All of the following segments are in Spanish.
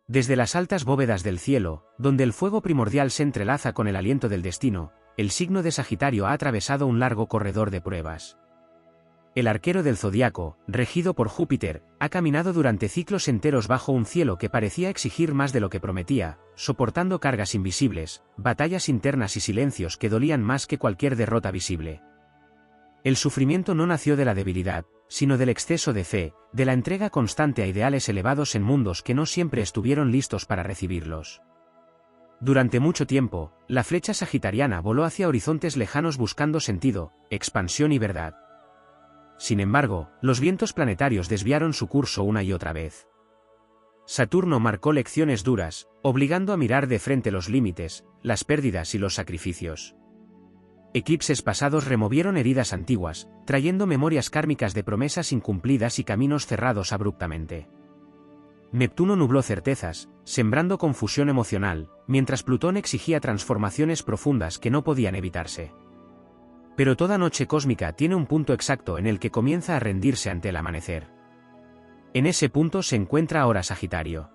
Desde las altas bóvedas del cielo, donde el fuego primordial se entrelaza con el aliento del destino, el signo de Sagitario ha atravesado un largo corredor de pruebas. El arquero del zodiaco, regido por Júpiter, ha caminado durante ciclos enteros bajo un cielo que parecía exigir más de lo que prometía, soportando cargas invisibles, batallas internas y silencios que dolían más que cualquier derrota visible. El sufrimiento no nació de la debilidad, sino del exceso de fe, de la entrega constante a ideales elevados en mundos que no siempre estuvieron listos para recibirlos. Durante mucho tiempo, la flecha sagitariana voló hacia horizontes lejanos buscando sentido, expansión y verdad. Sin embargo, los vientos planetarios desviaron su curso una y otra vez. Saturno marcó lecciones duras, obligando a mirar de frente los límites, las pérdidas y los sacrificios. Eclipses pasados removieron heridas antiguas, trayendo memorias kármicas de promesas incumplidas y caminos cerrados abruptamente. Neptuno nubló certezas, sembrando confusión emocional, mientras Plutón exigía transformaciones profundas que no podían evitarse. Pero toda noche cósmica tiene un punto exacto en el que comienza a rendirse ante el amanecer. En ese punto se encuentra ahora Sagitario.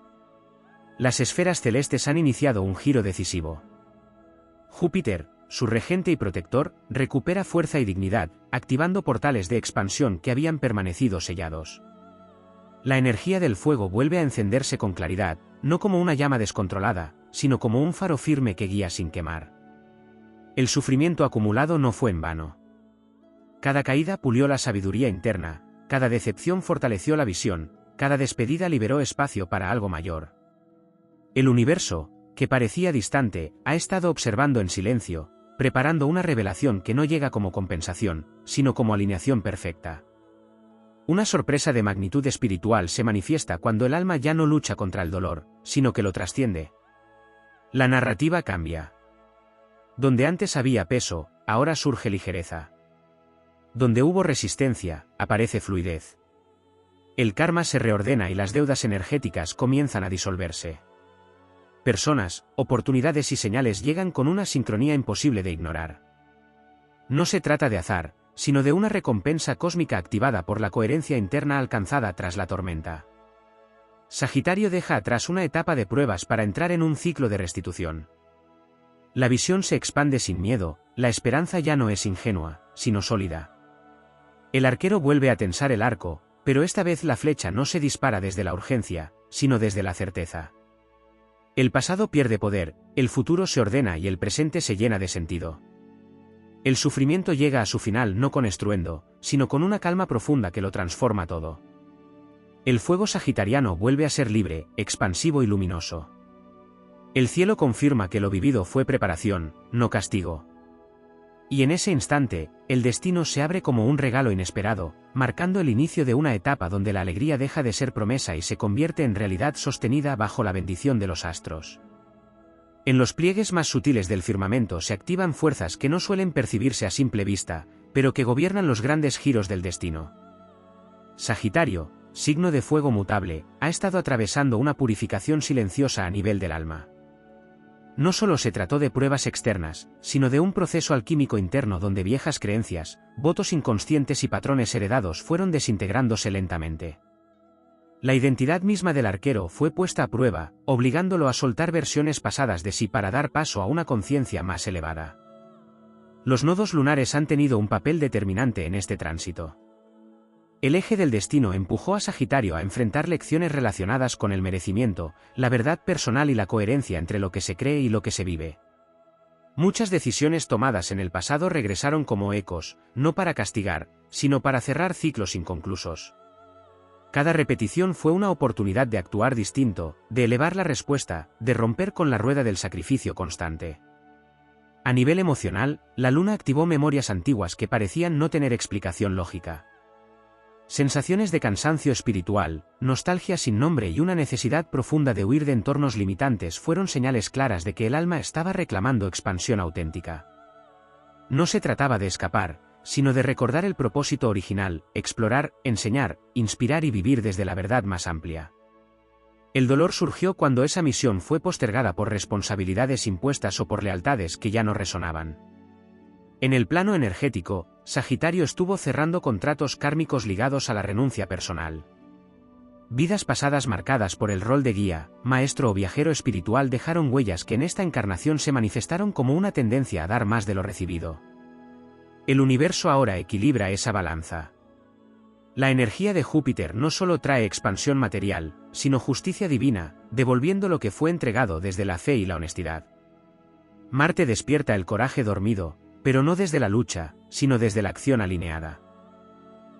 Las esferas celestes han iniciado un giro decisivo. Júpiter, su regente y protector, recupera fuerza y dignidad, activando portales de expansión que habían permanecido sellados. La energía del fuego vuelve a encenderse con claridad, no como una llama descontrolada, sino como un faro firme que guía sin quemar. El sufrimiento acumulado no fue en vano. Cada caída pulió la sabiduría interna, cada decepción fortaleció la visión, cada despedida liberó espacio para algo mayor. El universo, que parecía distante, ha estado observando en silencio, preparando una revelación que no llega como compensación, sino como alineación perfecta. Una sorpresa de magnitud espiritual se manifiesta cuando el alma ya no lucha contra el dolor, sino que lo trasciende. La narrativa cambia. Donde antes había peso, ahora surge ligereza. Donde hubo resistencia, aparece fluidez. El karma se reordena y las deudas energéticas comienzan a disolverse. Personas, oportunidades y señales llegan con una sincronía imposible de ignorar. No se trata de azar, sino de una recompensa cósmica activada por la coherencia interna alcanzada tras la tormenta. Sagitario deja atrás una etapa de pruebas para entrar en un ciclo de restitución. La visión se expande sin miedo, la esperanza ya no es ingenua, sino sólida. El arquero vuelve a tensar el arco, pero esta vez la flecha no se dispara desde la urgencia, sino desde la certeza. El pasado pierde poder, el futuro se ordena y el presente se llena de sentido. El sufrimiento llega a su final no con estruendo, sino con una calma profunda que lo transforma todo. El fuego sagitariano vuelve a ser libre, expansivo y luminoso. El cielo confirma que lo vivido fue preparación, no castigo. Y en ese instante, el destino se abre como un regalo inesperado, marcando el inicio de una etapa donde la alegría deja de ser promesa y se convierte en realidad sostenida bajo la bendición de los astros. En los pliegues más sutiles del firmamento se activan fuerzas que no suelen percibirse a simple vista, pero que gobiernan los grandes giros del destino. Sagitario, signo de fuego mutable, ha estado atravesando una purificación silenciosa a nivel del alma. No solo se trató de pruebas externas, sino de un proceso alquímico interno donde viejas creencias, votos inconscientes y patrones heredados fueron desintegrándose lentamente. La identidad misma del arquero fue puesta a prueba, obligándolo a soltar versiones pasadas de sí para dar paso a una conciencia más elevada. Los nodos lunares han tenido un papel determinante en este tránsito. El eje del destino empujó a Sagitario a enfrentar lecciones relacionadas con el merecimiento, la verdad personal y la coherencia entre lo que se cree y lo que se vive. Muchas decisiones tomadas en el pasado regresaron como ecos, no para castigar, sino para cerrar ciclos inconclusos. Cada repetición fue una oportunidad de actuar distinto, de elevar la respuesta, de romper con la rueda del sacrificio constante. A nivel emocional, la luna activó memorias antiguas que parecían no tener explicación lógica. Sensaciones de cansancio espiritual, nostalgia sin nombre y una necesidad profunda de huir de entornos limitantes fueron señales claras de que el alma estaba reclamando expansión auténtica. No se trataba de escapar, sino de recordar el propósito original, explorar, enseñar, inspirar y vivir desde la verdad más amplia. El dolor surgió cuando esa misión fue postergada por responsabilidades impuestas o por lealtades que ya no resonaban. En el plano energético, Sagitario estuvo cerrando contratos kármicos ligados a la renuncia personal. Vidas pasadas marcadas por el rol de guía, maestro o viajero espiritual dejaron huellas que en esta encarnación se manifestaron como una tendencia a dar más de lo recibido. El universo ahora equilibra esa balanza. La energía de Júpiter no solo trae expansión material, sino justicia divina, devolviendo lo que fue entregado desde la fe y la honestidad. Marte despierta el coraje dormido, pero no desde la lucha, sino desde la acción alineada.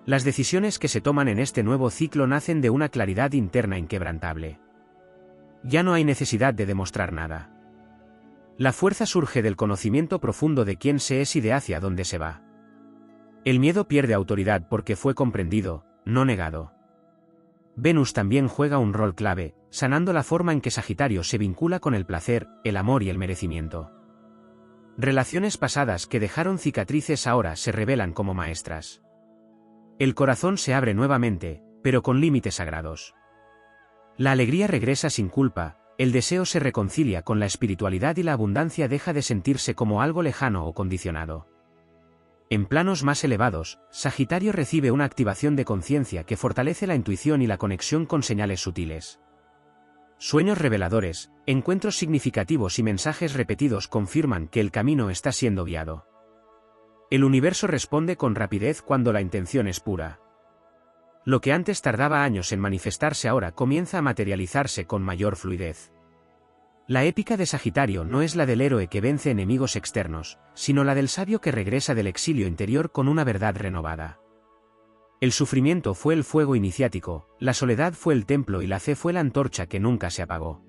Las decisiones que se toman en este nuevo ciclo nacen de una claridad interna inquebrantable. Ya no hay necesidad de demostrar nada. La fuerza surge del conocimiento profundo de quién se es y de hacia dónde se va. El miedo pierde autoridad porque fue comprendido, no negado. Venus también juega un rol clave, sanando la forma en que Sagitario se vincula con el placer, el amor y el merecimiento. Relaciones pasadas que dejaron cicatrices ahora se revelan como maestras. El corazón se abre nuevamente, pero con límites sagrados. La alegría regresa sin culpa, el deseo se reconcilia con la espiritualidad y la abundancia deja de sentirse como algo lejano o condicionado. En planos más elevados, Sagitario recibe una activación de conciencia que fortalece la intuición y la conexión con señales sutiles. Sueños reveladores, encuentros significativos y mensajes repetidos confirman que el camino está siendo guiado. El universo responde con rapidez cuando la intención es pura. Lo que antes tardaba años en manifestarse ahora comienza a materializarse con mayor fluidez. La épica de Sagitario no es la del héroe que vence enemigos externos, sino la del sabio que regresa del exilio interior con una verdad renovada. El sufrimiento fue el fuego iniciático, la soledad fue el templo y la fe fue la antorcha que nunca se apagó.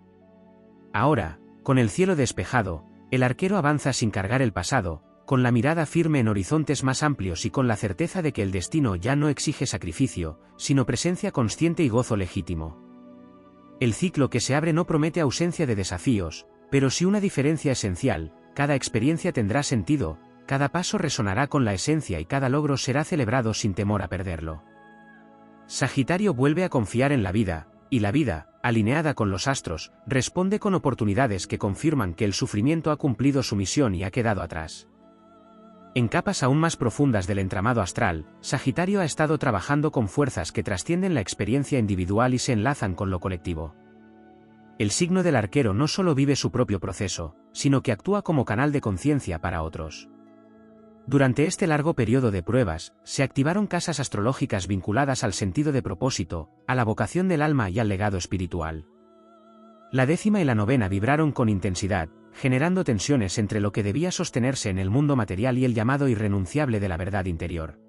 Ahora, con el cielo despejado, el arquero avanza sin cargar el pasado, con la mirada firme en horizontes más amplios y con la certeza de que el destino ya no exige sacrificio, sino presencia consciente y gozo legítimo. El ciclo que se abre no promete ausencia de desafíos, pero sí una diferencia esencial: cada experiencia tendrá sentido, cada paso resonará con la esencia y cada logro será celebrado sin temor a perderlo. Sagitario vuelve a confiar en la vida, y la vida, alineada con los astros, responde con oportunidades que confirman que el sufrimiento ha cumplido su misión y ha quedado atrás. En capas aún más profundas del entramado astral, Sagitario ha estado trabajando con fuerzas que trascienden la experiencia individual y se enlazan con lo colectivo. El signo del arquero no solo vive su propio proceso, sino que actúa como canal de conciencia para otros. Durante este largo periodo de pruebas, se activaron casas astrológicas vinculadas al sentido de propósito, a la vocación del alma y al legado espiritual. La 10ª y la 9ª vibraron con intensidad, generando tensiones entre lo que debía sostenerse en el mundo material y el llamado irrenunciable de la verdad interior.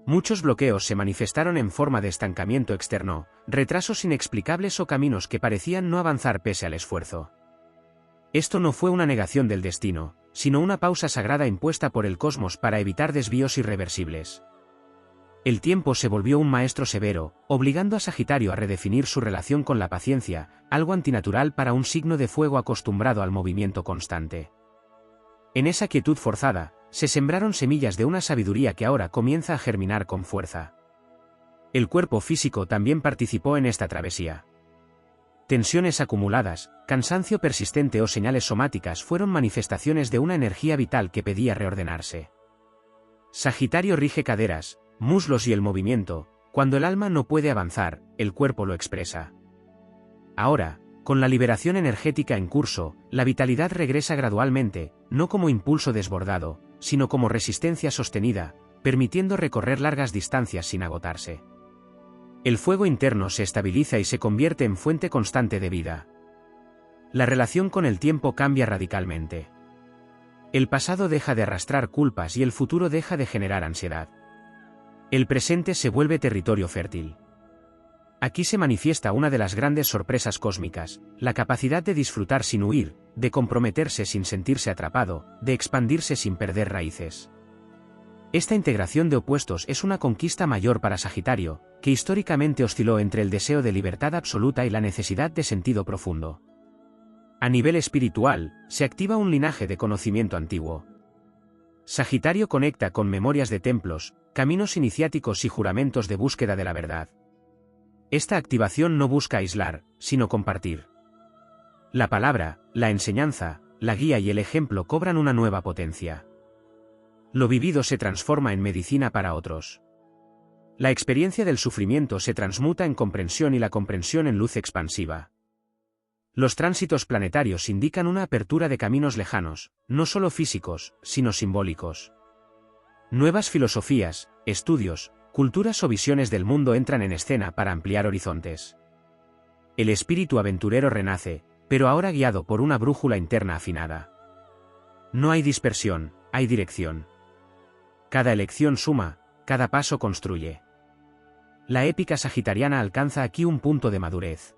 Muchos bloqueos se manifestaron en forma de estancamiento externo, retrasos inexplicables o caminos que parecían no avanzar pese al esfuerzo. Esto no fue una negación del destino, sino una pausa sagrada impuesta por el cosmos para evitar desvíos irreversibles. El tiempo se volvió un maestro severo, obligando a Sagitario a redefinir su relación con la paciencia, algo antinatural para un signo de fuego acostumbrado al movimiento constante. En esa quietud forzada, se sembraron semillas de una sabiduría que ahora comienza a germinar con fuerza. El cuerpo físico también participó en esta travesía. Tensiones acumuladas, cansancio persistente o señales somáticas fueron manifestaciones de una energía vital que pedía reordenarse. Sagitario rige caderas, muslos y el movimiento. Cuando el alma no puede avanzar, el cuerpo lo expresa. Ahora, con la liberación energética en curso, la vitalidad regresa gradualmente, no como impulso desbordado, sino como resistencia sostenida, permitiendo recorrer largas distancias sin agotarse. El fuego interno se estabiliza y se convierte en fuente constante de vida. La relación con el tiempo cambia radicalmente. El pasado deja de arrastrar culpas y el futuro deja de generar ansiedad. El presente se vuelve territorio fértil. Aquí se manifiesta una de las grandes sorpresas cósmicas, la capacidad de disfrutar sin huir, de comprometerse sin sentirse atrapado, de expandirse sin perder raíces. Esta integración de opuestos es una conquista mayor para Sagitario, que históricamente osciló entre el deseo de libertad absoluta y la necesidad de sentido profundo. A nivel espiritual, se activa un linaje de conocimiento antiguo. Sagitario conecta con memorias de templos, caminos iniciáticos y juramentos de búsqueda de la verdad. Esta activación no busca aislar, sino compartir. La palabra, la enseñanza, la guía y el ejemplo cobran una nueva potencia. Lo vivido se transforma en medicina para otros. La experiencia del sufrimiento se transmuta en comprensión y la comprensión en luz expansiva. Los tránsitos planetarios indican una apertura de caminos lejanos, no solo físicos, sino simbólicos. Nuevas filosofías, estudios, culturas o visiones del mundo entran en escena para ampliar horizontes. El espíritu aventurero renace, pero ahora guiado por una brújula interna afinada. No hay dispersión, hay dirección. Cada elección suma, cada paso construye. La épica sagitariana alcanza aquí un punto de madurez.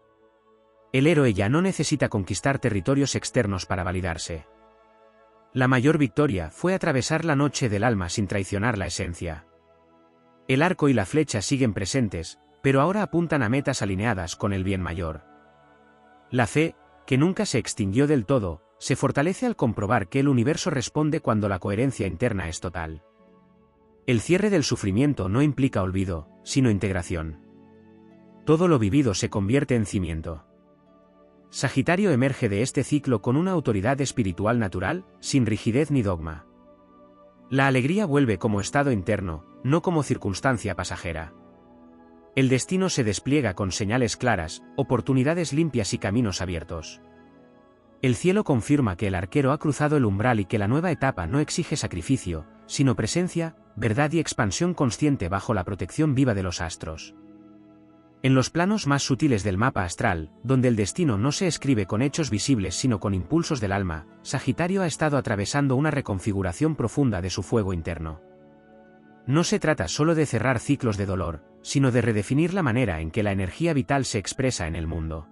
El héroe ya no necesita conquistar territorios externos para validarse. La mayor victoria fue atravesar la noche del alma sin traicionar la esencia. El arco y la flecha siguen presentes, pero ahora apuntan a metas alineadas con el bien mayor. La fe, que nunca se extinguió del todo, se fortalece al comprobar que el universo responde cuando la coherencia interna es total. El cierre del sufrimiento no implica olvido, sino integración. Todo lo vivido se convierte en cimiento. Sagitario emerge de este ciclo con una autoridad espiritual natural, sin rigidez ni dogma. La alegría vuelve como estado interno, no como circunstancia pasajera. El destino se despliega con señales claras, oportunidades limpias y caminos abiertos. El cielo confirma que el arquero ha cruzado el umbral y que la nueva etapa no exige sacrificio, sino presencia, verdad y expansión consciente bajo la protección viva de los astros. En los planos más sutiles del mapa astral, donde el destino no se escribe con hechos visibles sino con impulsos del alma, Sagitario ha estado atravesando una reconfiguración profunda de su fuego interno. No se trata solo de cerrar ciclos de dolor, sino de redefinir la manera en que la energía vital se expresa en el mundo.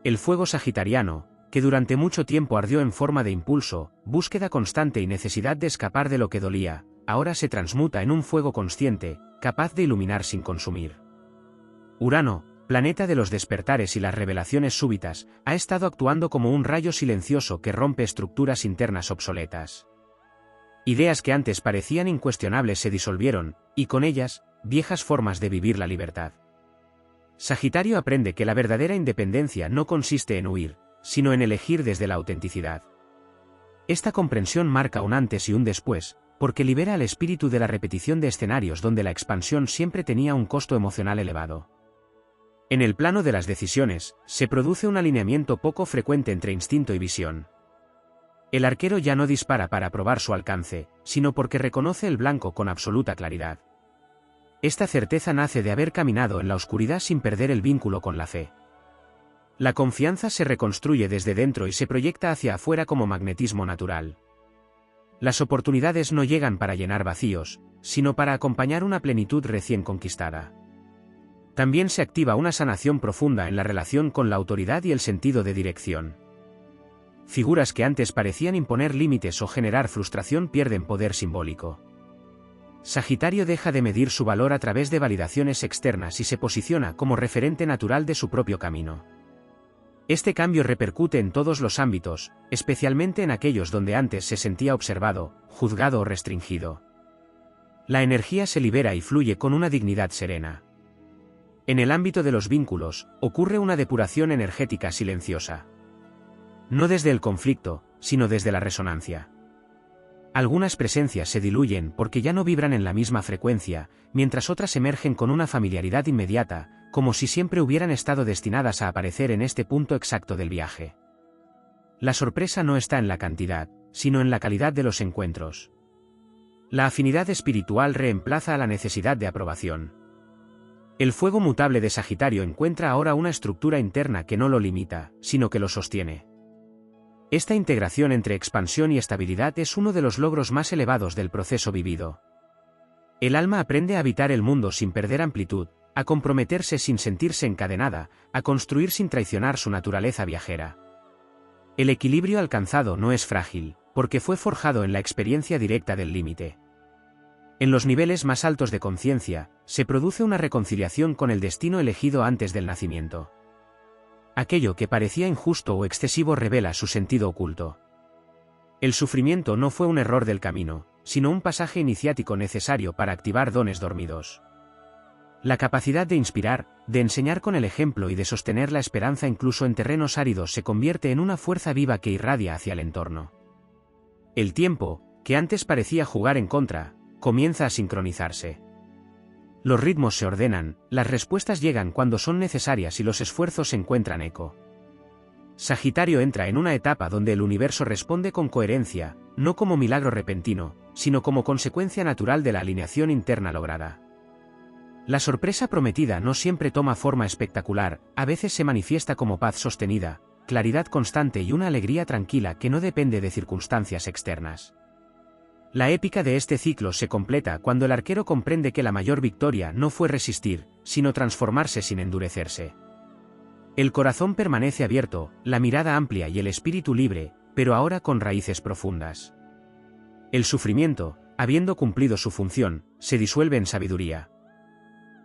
El fuego sagitariano, que durante mucho tiempo ardió en forma de impulso, búsqueda constante y necesidad de escapar de lo que dolía, ahora se transmuta en un fuego consciente, capaz de iluminar sin consumir. Urano, planeta de los despertares y las revelaciones súbitas, ha estado actuando como un rayo silencioso que rompe estructuras internas obsoletas. Ideas que antes parecían incuestionables se disolvieron, y con ellas, viejas formas de vivir la libertad. Sagitario aprende que la verdadera independencia no consiste en huir, sino en elegir desde la autenticidad. Esta comprensión marca un antes y un después, porque libera al espíritu de la repetición de escenarios donde la expansión siempre tenía un costo emocional elevado. En el plano de las decisiones, se produce un alineamiento poco frecuente entre instinto y visión. El arquero ya no dispara para probar su alcance, sino porque reconoce el blanco con absoluta claridad. Esta certeza nace de haber caminado en la oscuridad sin perder el vínculo con la fe. La confianza se reconstruye desde dentro y se proyecta hacia afuera como magnetismo natural. Las oportunidades no llegan para llenar vacíos, sino para acompañar una plenitud recién conquistada. También se activa una sanación profunda en la relación con la autoridad y el sentido de dirección. Figuras que antes parecían imponer límites o generar frustración pierden poder simbólico. Sagitario deja de medir su valor a través de validaciones externas y se posiciona como referente natural de su propio camino. Este cambio repercute en todos los ámbitos, especialmente en aquellos donde antes se sentía observado, juzgado o restringido. La energía se libera y fluye con una dignidad serena. En el ámbito de los vínculos, ocurre una depuración energética silenciosa. No desde el conflicto, sino desde la resonancia. Algunas presencias se diluyen porque ya no vibran en la misma frecuencia, mientras otras emergen con una familiaridad inmediata, como si siempre hubieran estado destinadas a aparecer en este punto exacto del viaje. La sorpresa no está en la cantidad, sino en la calidad de los encuentros. La afinidad espiritual reemplaza a la necesidad de aprobación. El fuego mutable de Sagitario encuentra ahora una estructura interna que no lo limita, sino que lo sostiene. Esta integración entre expansión y estabilidad es uno de los logros más elevados del proceso vivido. El alma aprende a habitar el mundo sin perder amplitud, a comprometerse sin sentirse encadenada, a construir sin traicionar su naturaleza viajera. El equilibrio alcanzado no es frágil, porque fue forjado en la experiencia directa del límite. En los niveles más altos de conciencia, se produce una reconciliación con el destino elegido antes del nacimiento. Aquello que parecía injusto o excesivo revela su sentido oculto. El sufrimiento no fue un error del camino, sino un pasaje iniciático necesario para activar dones dormidos. La capacidad de inspirar, de enseñar con el ejemplo y de sostener la esperanza incluso en terrenos áridos se convierte en una fuerza viva que irradia hacia el entorno. El tiempo, que antes parecía jugar en contra, comienza a sincronizarse. Los ritmos se ordenan, las respuestas llegan cuando son necesarias y los esfuerzos encuentran eco. Sagitario entra en una etapa donde el universo responde con coherencia, no como milagro repentino, sino como consecuencia natural de la alineación interna lograda. La sorpresa prometida no siempre toma forma espectacular, a veces se manifiesta como paz sostenida, claridad constante y una alegría tranquila que no depende de circunstancias externas. La épica de este ciclo se completa cuando el arquero comprende que la mayor victoria no fue resistir, sino transformarse sin endurecerse. El corazón permanece abierto, la mirada amplia y el espíritu libre, pero ahora con raíces profundas. El sufrimiento, habiendo cumplido su función, se disuelve en sabiduría.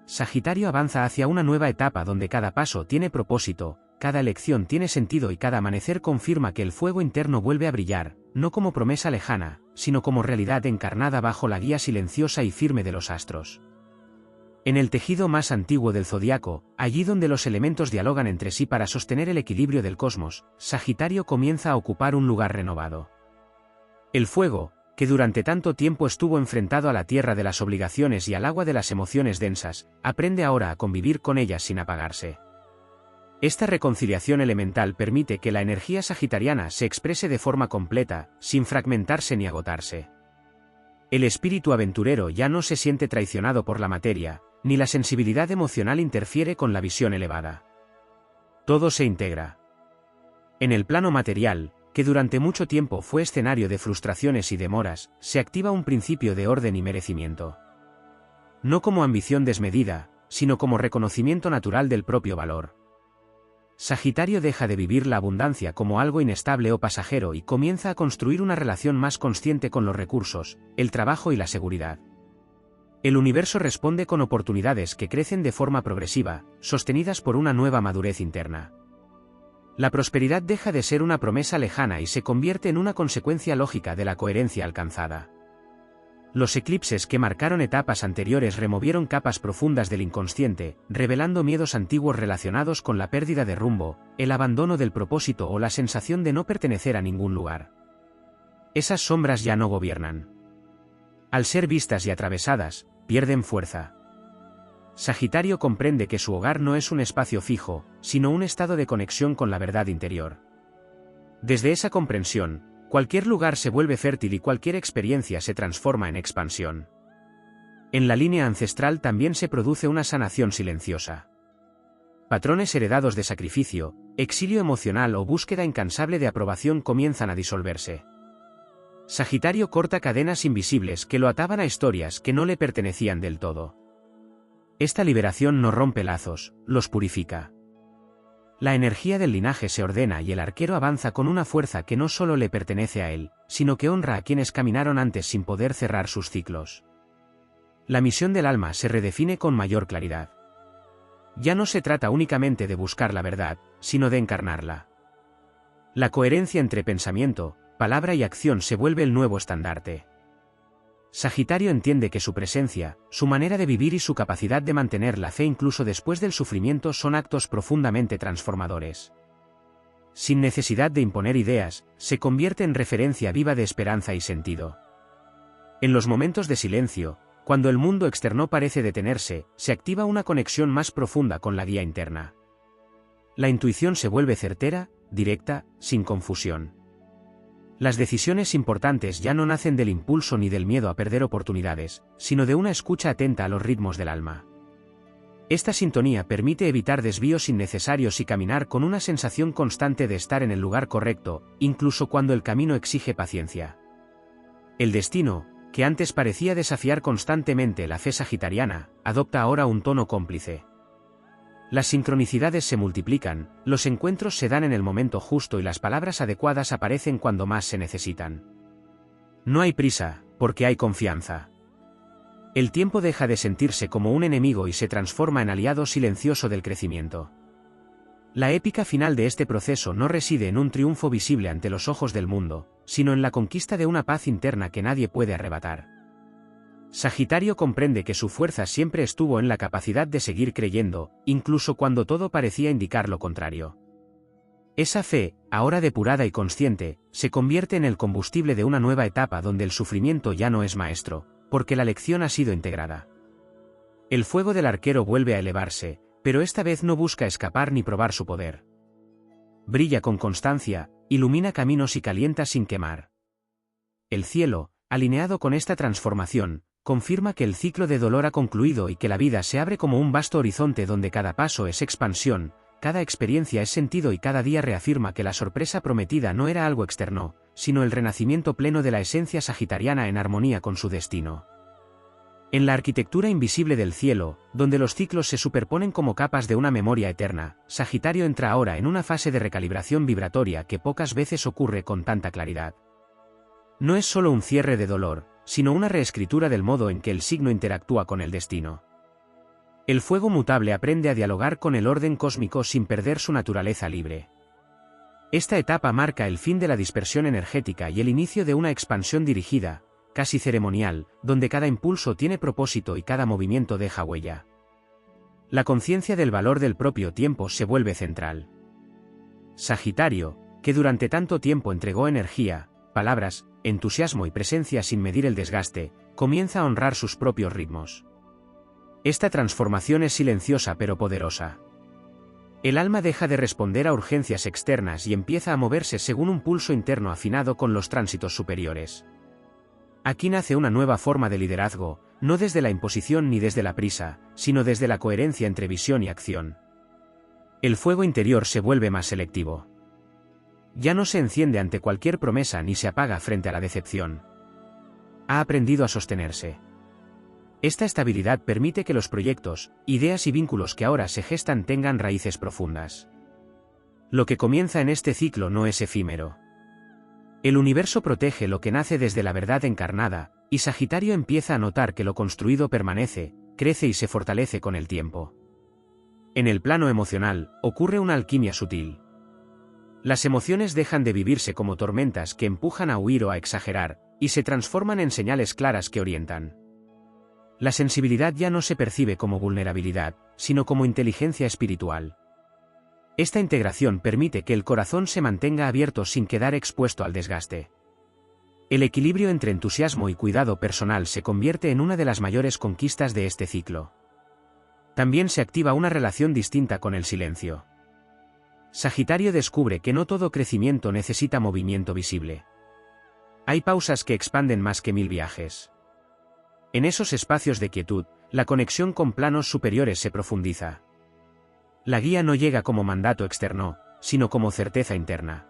Sagitario avanza hacia una nueva etapa donde cada paso tiene propósito, cada elección tiene sentido y cada amanecer confirma que el fuego interno vuelve a brillar, no como promesa lejana, sino como realidad encarnada bajo la guía silenciosa y firme de los astros. En el tejido más antiguo del zodiaco, allí donde los elementos dialogan entre sí para sostener el equilibrio del cosmos, Sagitario comienza a ocupar un lugar renovado. El fuego, que durante tanto tiempo estuvo enfrentado a la tierra de las obligaciones y al agua de las emociones densas, aprende ahora a convivir con ellas sin apagarse. Esta reconciliación elemental permite que la energía sagitariana se exprese de forma completa, sin fragmentarse ni agotarse. El espíritu aventurero ya no se siente traicionado por la materia, ni la sensibilidad emocional interfiere con la visión elevada. Todo se integra. En el plano material, que durante mucho tiempo fue escenario de frustraciones y demoras, se activa un principio de orden y merecimiento. No como ambición desmedida, sino como reconocimiento natural del propio valor. Sagitario deja de vivir la abundancia como algo inestable o pasajero y comienza a construir una relación más consciente con los recursos, el trabajo y la seguridad. El universo responde con oportunidades que crecen de forma progresiva, sostenidas por una nueva madurez interna. La prosperidad deja de ser una promesa lejana y se convierte en una consecuencia lógica de la coherencia alcanzada. Los eclipses que marcaron etapas anteriores removieron capas profundas del inconsciente, revelando miedos antiguos relacionados con la pérdida de rumbo, el abandono del propósito o la sensación de no pertenecer a ningún lugar. Esas sombras ya no gobiernan. Al ser vistas y atravesadas, pierden fuerza. Sagitario comprende que su hogar no es un espacio fijo, sino un estado de conexión con la verdad interior. Desde esa comprensión, cualquier lugar se vuelve fértil y cualquier experiencia se transforma en expansión. En la línea ancestral también se produce una sanación silenciosa. Patrones heredados de sacrificio, exilio emocional o búsqueda incansable de aprobación comienzan a disolverse. Sagitario corta cadenas invisibles que lo ataban a historias que no le pertenecían del todo. Esta liberación no rompe lazos, los purifica. La energía del linaje se ordena y el arquero avanza con una fuerza que no solo le pertenece a él, sino que honra a quienes caminaron antes sin poder cerrar sus ciclos. La misión del alma se redefine con mayor claridad. Ya no se trata únicamente de buscar la verdad, sino de encarnarla. La coherencia entre pensamiento, palabra y acción se vuelve el nuevo estandarte. Sagitario entiende que su presencia, su manera de vivir y su capacidad de mantener la fe incluso después del sufrimiento son actos profundamente transformadores. Sin necesidad de imponer ideas, se convierte en referencia viva de esperanza y sentido. En los momentos de silencio, cuando el mundo externo parece detenerse, se activa una conexión más profunda con la guía interna. La intuición se vuelve certera, directa, sin confusión. Las decisiones importantes ya no nacen del impulso ni del miedo a perder oportunidades, sino de una escucha atenta a los ritmos del alma. Esta sintonía permite evitar desvíos innecesarios y caminar con una sensación constante de estar en el lugar correcto, incluso cuando el camino exige paciencia. El destino, que antes parecía desafiar constantemente la fe sagitariana, adopta ahora un tono cómplice. Las sincronicidades se multiplican, los encuentros se dan en el momento justo y las palabras adecuadas aparecen cuando más se necesitan. No hay prisa, porque hay confianza. El tiempo deja de sentirse como un enemigo y se transforma en aliado silencioso del crecimiento. La épica final de este proceso no reside en un triunfo visible ante los ojos del mundo, sino en la conquista de una paz interna que nadie puede arrebatar. Sagitario comprende que su fuerza siempre estuvo en la capacidad de seguir creyendo, incluso cuando todo parecía indicar lo contrario. Esa fe, ahora depurada y consciente, se convierte en el combustible de una nueva etapa donde el sufrimiento ya no es maestro, porque la lección ha sido integrada. El fuego del arquero vuelve a elevarse, pero esta vez no busca escapar ni probar su poder. Brilla con constancia, ilumina caminos y calienta sin quemar. El cielo, alineado con esta transformación, confirma que el ciclo de dolor ha concluido y que la vida se abre como un vasto horizonte donde cada paso es expansión, cada experiencia es sentido y cada día reafirma que la sorpresa prometida no era algo externo, sino el renacimiento pleno de la esencia sagitariana en armonía con su destino. En la arquitectura invisible del cielo, donde los ciclos se superponen como capas de una memoria eterna, Sagitario entra ahora en una fase de recalibración vibratoria que pocas veces ocurre con tanta claridad. No es solo un cierre de dolor, sino una reescritura del modo en que el signo interactúa con el destino. El fuego mutable aprende a dialogar con el orden cósmico sin perder su naturaleza libre. Esta etapa marca el fin de la dispersión energética y el inicio de una expansión dirigida, casi ceremonial, donde cada impulso tiene propósito y cada movimiento deja huella. La conciencia del valor del propio tiempo se vuelve central. Sagitario, que durante tanto tiempo entregó energía, palabras, entusiasmo y presencia sin medir el desgaste, comienza a honrar sus propios ritmos. Esta transformación es silenciosa pero poderosa. El alma deja de responder a urgencias externas y empieza a moverse según un pulso interno afinado con los tránsitos superiores. Aquí nace una nueva forma de liderazgo, no desde la imposición ni desde la prisa, sino desde la coherencia entre visión y acción. El fuego interior se vuelve más selectivo. Ya no se enciende ante cualquier promesa ni se apaga frente a la decepción. Ha aprendido a sostenerse. Esta estabilidad permite que los proyectos, ideas y vínculos que ahora se gestan tengan raíces profundas. Lo que comienza en este ciclo no es efímero. El universo protege lo que nace desde la verdad encarnada, y Sagitario empieza a notar que lo construido permanece, crece y se fortalece con el tiempo. En el plano emocional, ocurre una alquimia sutil. Las emociones dejan de vivirse como tormentas que empujan a huir o a exagerar, y se transforman en señales claras que orientan. La sensibilidad ya no se percibe como vulnerabilidad, sino como inteligencia espiritual. Esta integración permite que el corazón se mantenga abierto sin quedar expuesto al desgaste. El equilibrio entre entusiasmo y cuidado personal se convierte en una de las mayores conquistas de este ciclo. También se activa una relación distinta con el silencio. Sagitario descubre que no todo crecimiento necesita movimiento visible. Hay pausas que expanden más que 1000 viajes. En esos espacios de quietud, la conexión con planos superiores se profundiza. La guía no llega como mandato externo, sino como certeza interna.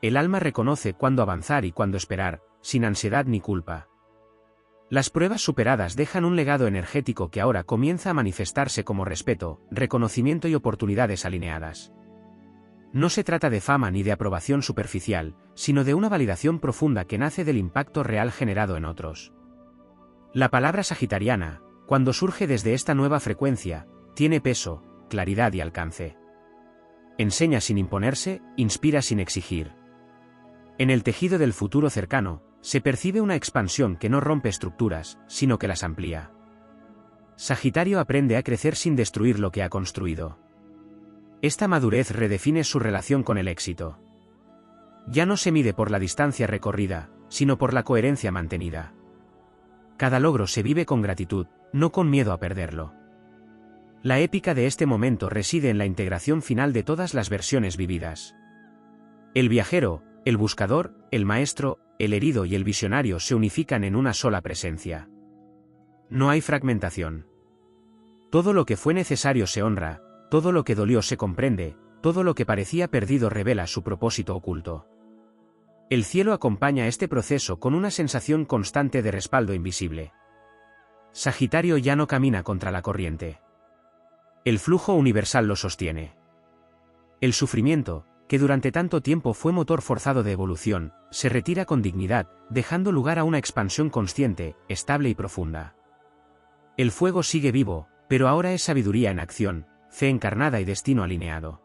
El alma reconoce cuándo avanzar y cuándo esperar, sin ansiedad ni culpa. Las pruebas superadas dejan un legado energético que ahora comienza a manifestarse como respeto, reconocimiento y oportunidades alineadas. No se trata de fama ni de aprobación superficial, sino de una validación profunda que nace del impacto real generado en otros. La palabra sagitariana, cuando surge desde esta nueva frecuencia, tiene peso, claridad y alcance. Enseña sin imponerse, inspira sin exigir. En el tejido del futuro cercano, se percibe una expansión que no rompe estructuras, sino que las amplía. Sagitario aprende a crecer sin destruir lo que ha construido. Esta madurez redefine su relación con el éxito. Ya no se mide por la distancia recorrida, sino por la coherencia mantenida. Cada logro se vive con gratitud, no con miedo a perderlo. La épica de este momento reside en la integración final de todas las versiones vividas. El viajero, el buscador, el maestro, el herido y el visionario se unifican en una sola presencia. No hay fragmentación. Todo lo que fue necesario se honra, todo lo que dolió se comprende, todo lo que parecía perdido revela su propósito oculto. El cielo acompaña este proceso con una sensación constante de respaldo invisible. Sagitario ya no camina contra la corriente. El flujo universal lo sostiene. El sufrimiento, que durante tanto tiempo fue motor forzado de evolución, se retira con dignidad, dejando lugar a una expansión consciente, estable y profunda. El fuego sigue vivo, pero ahora es sabiduría en acción, fe encarnada y destino alineado.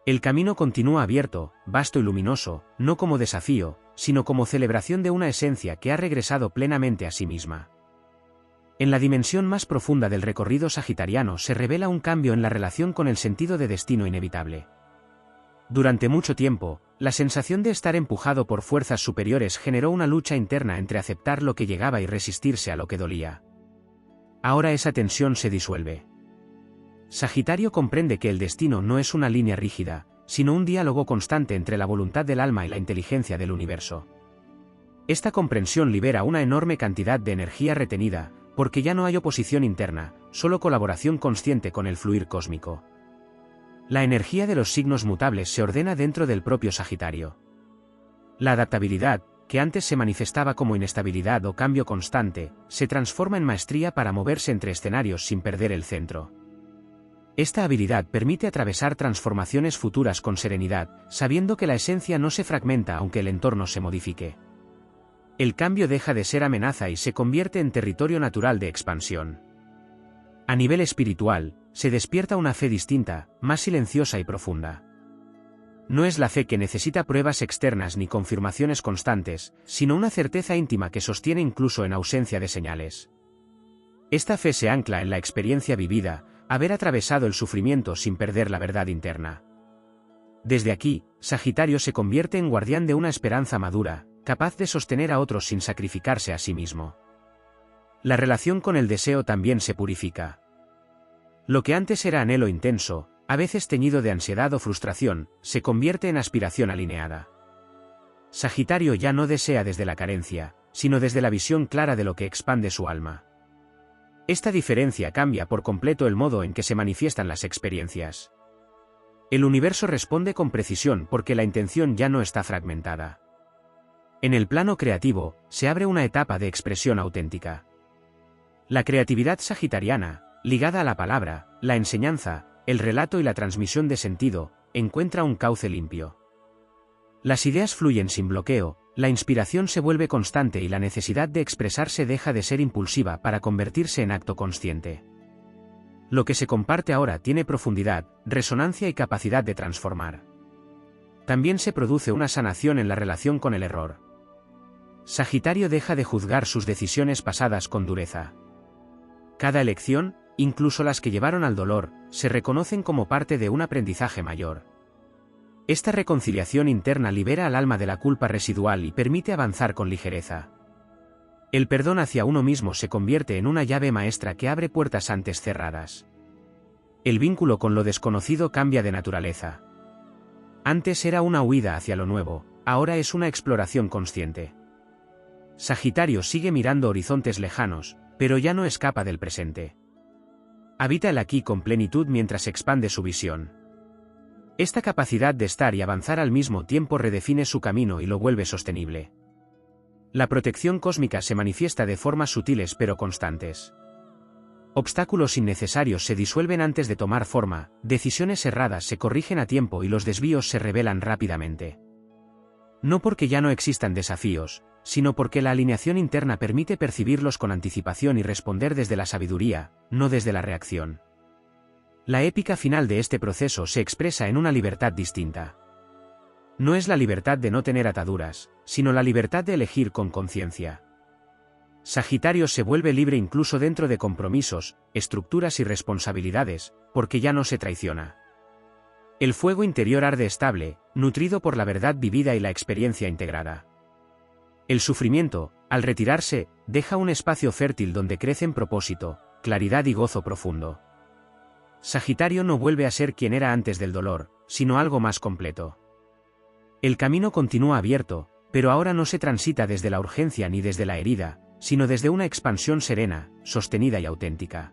El camino continúa abierto, vasto y luminoso, no como desafío, sino como celebración de una esencia que ha regresado plenamente a sí misma. En la dimensión más profunda del recorrido sagitariano se revela un cambio en la relación con el sentido de destino inevitable. Durante mucho tiempo, la sensación de estar empujado por fuerzas superiores generó una lucha interna entre aceptar lo que llegaba y resistirse a lo que dolía. Ahora esa tensión se disuelve. Sagitario comprende que el destino no es una línea rígida, sino un diálogo constante entre la voluntad del alma y la inteligencia del universo. Esta comprensión libera una enorme cantidad de energía retenida, porque ya no hay oposición interna, solo colaboración consciente con el fluir cósmico. La energía de los signos mutables se ordena dentro del propio Sagitario. La adaptabilidad, que antes se manifestaba como inestabilidad o cambio constante, se transforma en maestría para moverse entre escenarios sin perder el centro. Esta habilidad permite atravesar transformaciones futuras con serenidad, sabiendo que la esencia no se fragmenta aunque el entorno se modifique. El cambio deja de ser amenaza y se convierte en territorio natural de expansión. A nivel espiritual, se despierta una fe distinta, más silenciosa y profunda. No es la fe que necesita pruebas externas ni confirmaciones constantes, sino una certeza íntima que sostiene incluso en ausencia de señales. Esta fe se ancla en la experiencia vivida, haber atravesado el sufrimiento sin perder la verdad interna. Desde aquí, Sagitario se convierte en guardián de una esperanza madura, capaz de sostener a otros sin sacrificarse a sí mismo. La relación con el deseo también se purifica. Lo que antes era anhelo intenso, a veces teñido de ansiedad o frustración, se convierte en aspiración alineada. Sagitario ya no desea desde la carencia, sino desde la visión clara de lo que expande su alma. Esta diferencia cambia por completo el modo en que se manifiestan las experiencias. El universo responde con precisión porque la intención ya no está fragmentada. En el plano creativo, se abre una etapa de expresión auténtica. La creatividad sagitariana, ligada a la palabra, la enseñanza, el relato y la transmisión de sentido, encuentra un cauce limpio. Las ideas fluyen sin bloqueo, la inspiración se vuelve constante y la necesidad de expresarse deja de ser impulsiva para convertirse en acto consciente. Lo que se comparte ahora tiene profundidad, resonancia y capacidad de transformar. También se produce una sanación en la relación con el error. Sagitario deja de juzgar sus decisiones pasadas con dureza. Cada elección, incluso las que llevaron al dolor, se reconocen como parte de un aprendizaje mayor. Esta reconciliación interna libera al alma de la culpa residual y permite avanzar con ligereza. El perdón hacia uno mismo se convierte en una llave maestra que abre puertas antes cerradas. El vínculo con lo desconocido cambia de naturaleza. Antes era una huida hacia lo nuevo, ahora es una exploración consciente. Sagitario sigue mirando horizontes lejanos, pero ya no escapa del presente. Habita el aquí con plenitud mientras expande su visión. Esta capacidad de estar y avanzar al mismo tiempo redefine su camino y lo vuelve sostenible. La protección cósmica se manifiesta de formas sutiles pero constantes. Obstáculos innecesarios se disuelven antes de tomar forma, decisiones erradas se corrigen a tiempo y los desvíos se revelan rápidamente. No porque ya no existan desafíos, sino porque la alineación interna permite percibirlos con anticipación y responder desde la sabiduría, no desde la reacción. La épica final de este proceso se expresa en una libertad distinta. No es la libertad de no tener ataduras, sino la libertad de elegir con conciencia. Sagitario se vuelve libre incluso dentro de compromisos, estructuras y responsabilidades, porque ya no se traiciona. El fuego interior arde estable, nutrido por la verdad vivida y la experiencia integrada. El sufrimiento, al retirarse, deja un espacio fértil donde crecen propósito, claridad y gozo profundo. Sagitario no vuelve a ser quien era antes del dolor, sino algo más completo. El camino continúa abierto, pero ahora no se transita desde la urgencia ni desde la herida, sino desde una expansión serena, sostenida y auténtica.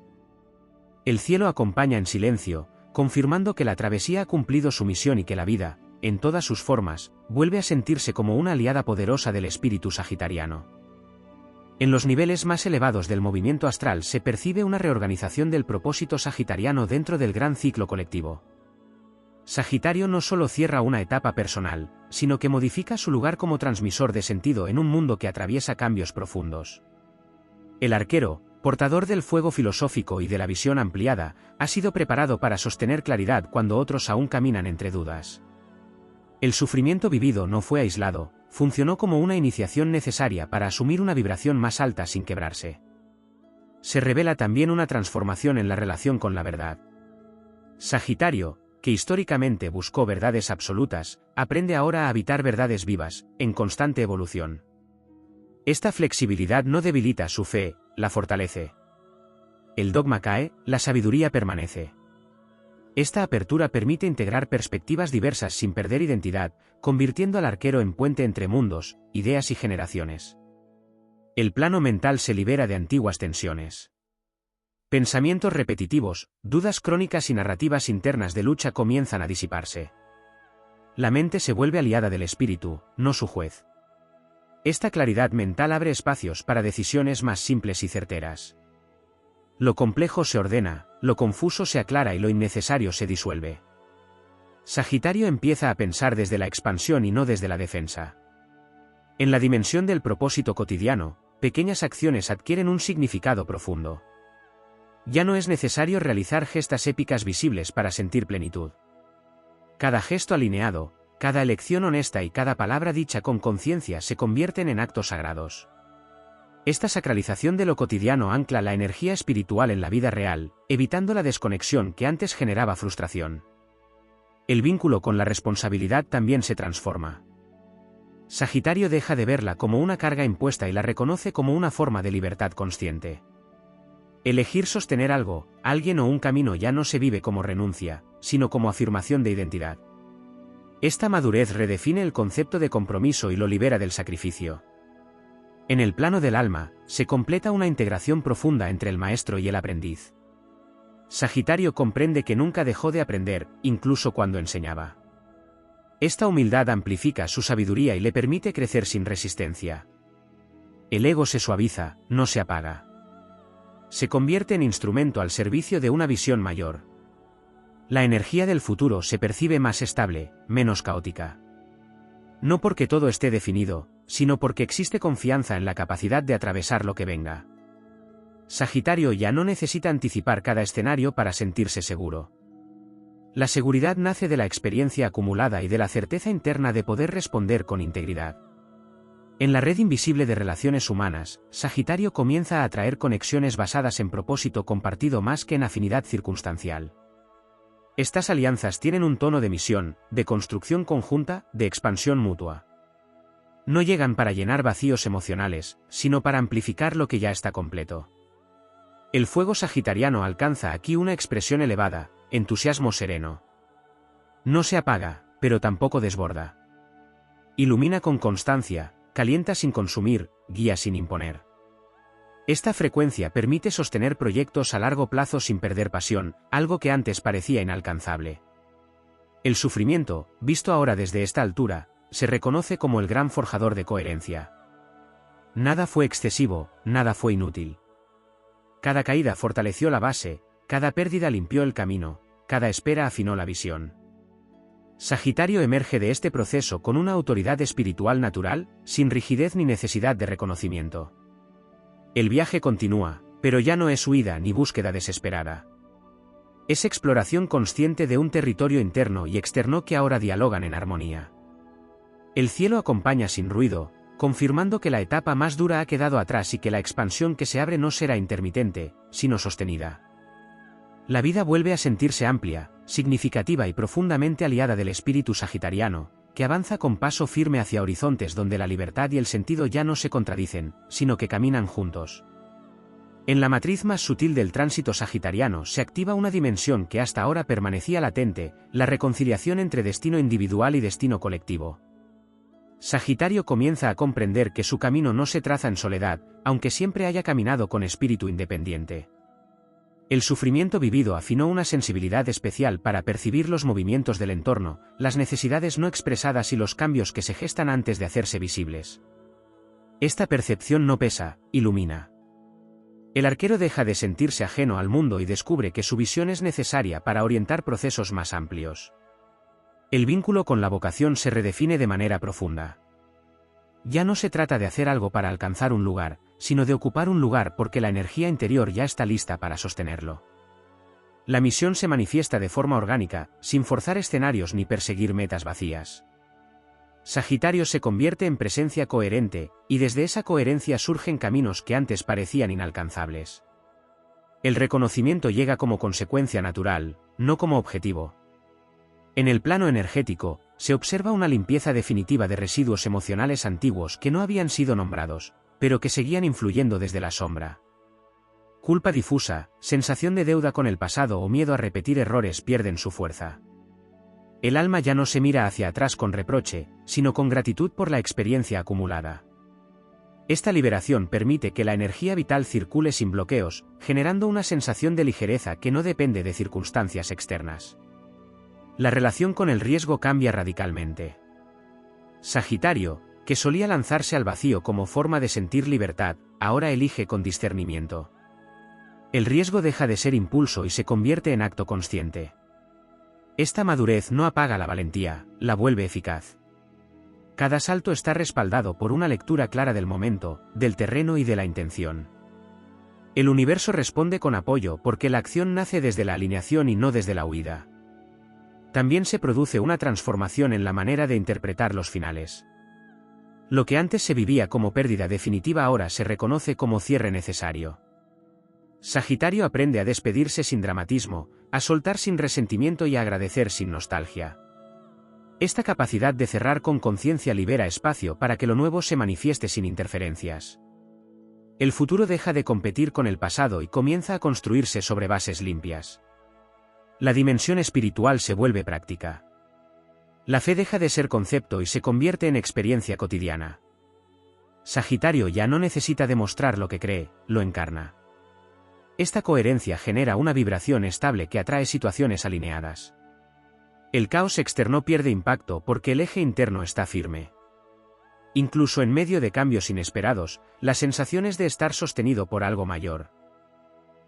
El cielo acompaña en silencio, confirmando que la travesía ha cumplido su misión y que la vida, en todas sus formas, vuelve a sentirse como una aliada poderosa del espíritu sagitariano. En los niveles más elevados del movimiento astral se percibe una reorganización del propósito sagitariano dentro del gran ciclo colectivo. Sagitario no solo cierra una etapa personal, sino que modifica su lugar como transmisor de sentido en un mundo que atraviesa cambios profundos. El arquero, portador del fuego filosófico y de la visión ampliada, ha sido preparado para sostener claridad cuando otros aún caminan entre dudas. El sufrimiento vivido no fue aislado, funcionó como una iniciación necesaria para asumir una vibración más alta sin quebrarse. Se revela también una transformación en la relación con la verdad. Sagitario, que históricamente buscó verdades absolutas, aprende ahora a habitar verdades vivas, en constante evolución. Esta flexibilidad no debilita su fe, la fortalece. el dogma cae, la sabiduría permanece. Esta apertura permite integrar perspectivas diversas sin perder identidad, convirtiendo al arquero en puente entre mundos, ideas y generaciones. El plano mental se libera de antiguas tensiones. Pensamientos repetitivos, dudas crónicas y narrativas internas de lucha comienzan a disiparse. La mente se vuelve aliada del espíritu, no su juez. Esta claridad mental abre espacios para decisiones más simples y certeras. Lo complejo se ordena, lo confuso se aclara y lo innecesario se disuelve. Sagitario empieza a pensar desde la expansión y no desde la defensa. En la dimensión del propósito cotidiano, pequeñas acciones adquieren un significado profundo. Ya no es necesario realizar gestas épicas visibles para sentir plenitud. Cada gesto alineado, cada elección honesta y cada palabra dicha con conciencia se convierten en actos sagrados. Esta sacralización de lo cotidiano ancla la energía espiritual en la vida real, evitando la desconexión que antes generaba frustración. El vínculo con la responsabilidad también se transforma. Sagitario deja de verla como una carga impuesta y la reconoce como una forma de libertad consciente. Elegir sostener algo, alguien o un camino ya no se vive como renuncia, sino como afirmación de identidad. Esta madurez redefine el concepto de compromiso y lo libera del sacrificio. En el plano del alma, se completa una integración profunda entre el maestro y el aprendiz. Sagitario comprende que nunca dejó de aprender, incluso cuando enseñaba. Esta humildad amplifica su sabiduría y le permite crecer sin resistencia. El ego se suaviza, no se apaga. Se convierte en instrumento al servicio de una visión mayor. La energía del futuro se percibe más estable, menos caótica. No porque todo esté definido, sino porque existe confianza en la capacidad de atravesar lo que venga. Sagitario ya no necesita anticipar cada escenario para sentirse seguro. La seguridad nace de la experiencia acumulada y de la certeza interna de poder responder con integridad. En la red invisible de relaciones humanas, Sagitario comienza a atraer conexiones basadas en propósito compartido más que en afinidad circunstancial. Estas alianzas tienen un tono de misión, de construcción conjunta, de expansión mutua. No llegan para llenar vacíos emocionales, sino para amplificar lo que ya está completo. El fuego sagitariano alcanza aquí una expresión elevada, entusiasmo sereno. No se apaga, pero tampoco desborda. Ilumina con constancia, calienta sin consumir, guía sin imponer. Esta frecuencia permite sostener proyectos a largo plazo sin perder pasión, algo que antes parecía inalcanzable. El sufrimiento, visto ahora desde esta altura, se reconoce como el gran forjador de coherencia. Nada fue excesivo, nada fue inútil. Cada caída fortaleció la base, cada pérdida limpió el camino, cada espera afinó la visión. Sagitario emerge de este proceso con una autoridad espiritual natural, sin rigidez ni necesidad de reconocimiento. El viaje continúa, pero ya no es huida ni búsqueda desesperada. Es exploración consciente de un territorio interno y externo que ahora dialogan en armonía. El cielo acompaña sin ruido, confirmando que la etapa más dura ha quedado atrás y que la expansión que se abre no será intermitente, sino sostenida. La vida vuelve a sentirse amplia, significativa y profundamente aliada del espíritu sagitariano, que avanza con paso firme hacia horizontes donde la libertad y el sentido ya no se contradicen, sino que caminan juntos. En la matriz más sutil del tránsito sagitariano se activa una dimensión que hasta ahora permanecía latente, la reconciliación entre destino individual y destino colectivo. Sagitario comienza a comprender que su camino no se traza en soledad, aunque siempre haya caminado con espíritu independiente. El sufrimiento vivido afinó una sensibilidad especial para percibir los movimientos del entorno, las necesidades no expresadas y los cambios que se gestan antes de hacerse visibles. Esta percepción no pesa, ilumina. El arquero deja de sentirse ajeno al mundo y descubre que su visión es necesaria para orientar procesos más amplios. El vínculo con la vocación se redefine de manera profunda. Ya no se trata de hacer algo para alcanzar un lugar, sino de ocupar un lugar porque la energía interior ya está lista para sostenerlo. La misión se manifiesta de forma orgánica, sin forzar escenarios ni perseguir metas vacías. Sagitario se convierte en presencia coherente, y desde esa coherencia surgen caminos que antes parecían inalcanzables. El reconocimiento llega como consecuencia natural, no como objetivo. En el plano energético, se observa una limpieza definitiva de residuos emocionales antiguos que no habían sido nombrados, pero que seguían influyendo desde la sombra. culpa difusa, sensación de deuda con el pasado o miedo a repetir errores pierden su fuerza. El alma ya no se mira hacia atrás con reproche, sino con gratitud por la experiencia acumulada. Esta liberación permite que la energía vital circule sin bloqueos, generando una sensación de ligereza que no depende de circunstancias externas. La relación con el riesgo cambia radicalmente. Sagitario, que solía lanzarse al vacío como forma de sentir libertad, ahora elige con discernimiento. El riesgo deja de ser impulso y se convierte en acto consciente. Esta madurez no apaga la valentía, la vuelve eficaz. Cada salto está respaldado por una lectura clara del momento, del terreno y de la intención. El universo responde con apoyo porque la acción nace desde la alineación y no desde la huida. También se produce una transformación en la manera de interpretar los finales. Lo que antes se vivía como pérdida definitiva ahora se reconoce como cierre necesario. Sagitario aprende a despedirse sin dramatismo, a soltar sin resentimiento y a agradecer sin nostalgia. Esta capacidad de cerrar con conciencia libera espacio para que lo nuevo se manifieste sin interferencias. El futuro deja de competir con el pasado y comienza a construirse sobre bases limpias. La dimensión espiritual se vuelve práctica. La fe deja de ser concepto y se convierte en experiencia cotidiana. Sagitario ya no necesita demostrar lo que cree, lo encarna. Esta coherencia genera una vibración estable que atrae situaciones alineadas. El caos externo pierde impacto porque el eje interno está firme. Incluso en medio de cambios inesperados, la sensación es de estar sostenido por algo mayor.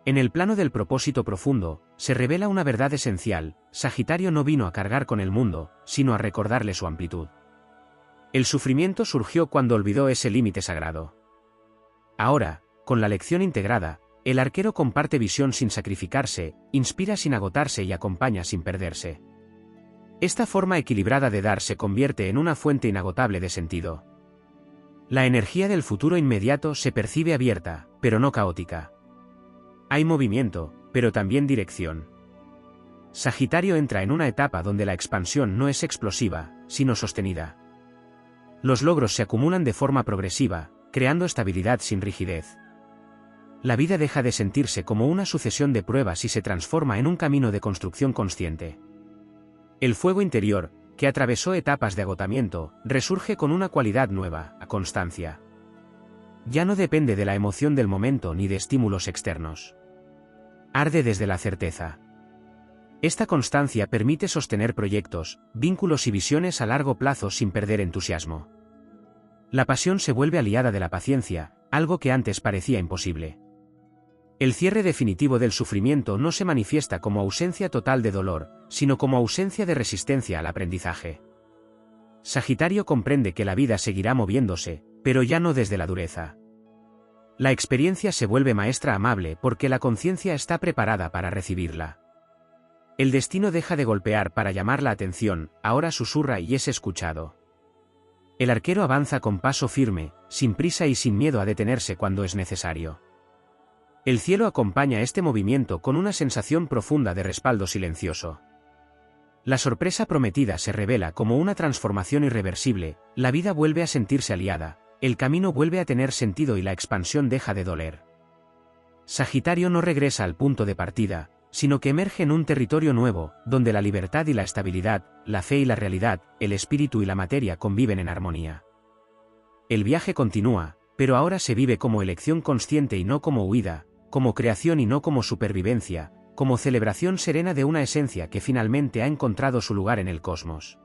En el plano del propósito profundo, se revela una verdad esencial: Sagitario no vino a cargar con el mundo, sino a recordarle su amplitud. El sufrimiento surgió cuando olvidó ese límite sagrado. Ahora, con la lección integrada, el arquero comparte visión sin sacrificarse, inspira sin agotarse y acompaña sin perderse. Esta forma equilibrada de dar se convierte en una fuente inagotable de sentido. La energía del futuro inmediato se percibe abierta, pero no caótica. Hay movimiento, pero también dirección. Sagitario entra en una etapa donde la expansión no es explosiva, sino sostenida. Los logros se acumulan de forma progresiva, creando estabilidad sin rigidez. La vida deja de sentirse como una sucesión de pruebas y se transforma en un camino de construcción consciente. El fuego interior, que atravesó etapas de agotamiento, resurge con una cualidad nueva: la constancia. Ya no depende de la emoción del momento ni de estímulos externos. Arde desde la certeza. Esta constancia permite sostener proyectos, vínculos y visiones a largo plazo sin perder entusiasmo. La pasión se vuelve aliada de la paciencia, algo que antes parecía imposible. El cierre definitivo del sufrimiento no se manifiesta como ausencia total de dolor, sino como ausencia de resistencia al aprendizaje. Sagitario comprende que la vida seguirá moviéndose, pero ya no desde la dureza. La experiencia se vuelve maestra amable porque la conciencia está preparada para recibirla. El destino deja de golpear para llamar la atención, ahora susurra y es escuchado. El arquero avanza con paso firme, sin prisa y sin miedo a detenerse cuando es necesario. El cielo acompaña este movimiento con una sensación profunda de respaldo silencioso. La sorpresa prometida se revela como una transformación irreversible, la vida vuelve a sentirse aliada, el camino vuelve a tener sentido y la expansión deja de doler. Sagitario no regresa al punto de partida, sino que emerge en un territorio nuevo, donde la libertad y la estabilidad, la fe y la realidad, el espíritu y la materia conviven en armonía. El viaje continúa, pero ahora se vive como elección consciente y no como huida, como creación y no como supervivencia, como celebración serena de una esencia que finalmente ha encontrado su lugar en el cosmos.